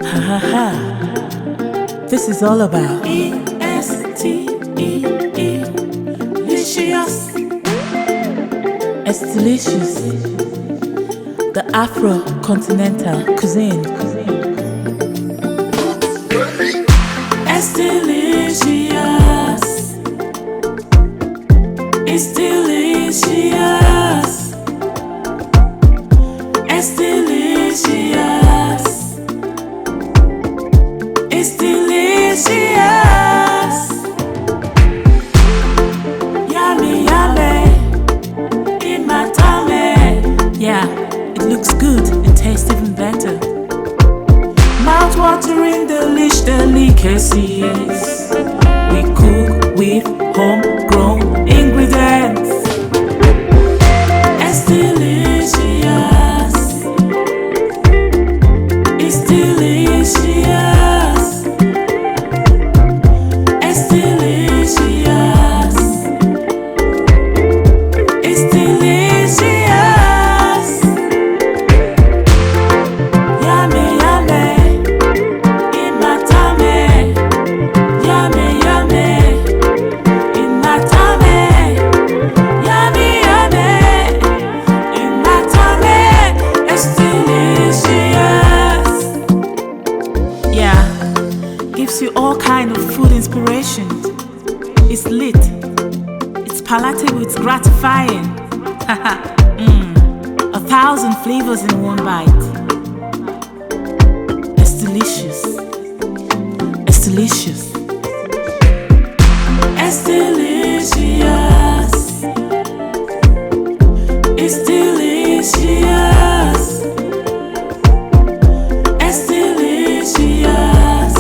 Ha ha ha. This is all about EsteeLicious. EsteeLicious, the Afro-continental cuisine. EsteeLicious, EsteeLicious, EsteeLicious, EsteeLicious. Yummy, yummy, in my tummy. Yeah, it looks good and tastes even better. Mouth-watering delicacies. We cook with homegrown ingredients. EsteeLicious, EsteeLicious, EsteeLicious, EsteeLicious. Yummy, yummy, in my tummy. Yummy, yummy, in my tummy. Yummy, yummy, in my tummy. EsteeLicious. Yeah, gives you all kind of food inspiration. It's lit, it's palatable, it's gratifying. 1,000 flavors in one bite. EsteeLicious, EsteeLicious, EsteeLicious, EsteeLicious, EsteeLicious,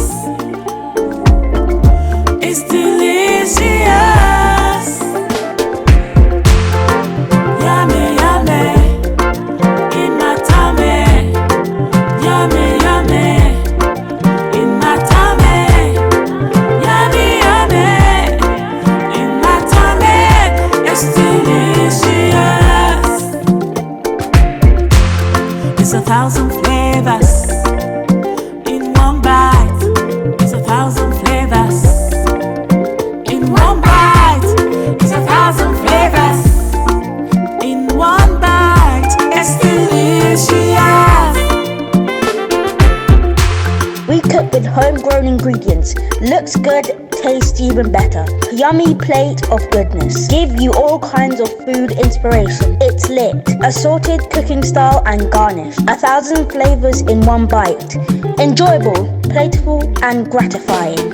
EsteeLicious. Yummy, yummy, in my tummy. Yummy, yummy, in my tummy. Yummy, yummy, in my tummy. EsteeLicious. It's 1,000 flavors in one bite. It's 1,000 flavors in one bite. It's 1,000 flavors in one bite. EsteeLicious. We cook with homegrown ingredients. Looks good, tastes even better. Yummy plate of goodness. Give you all kinds of food inspiration. It's lit. Assorted cooking style and garnish. 1,000 flavors in one bite. Enjoyable, plateable and gratifying.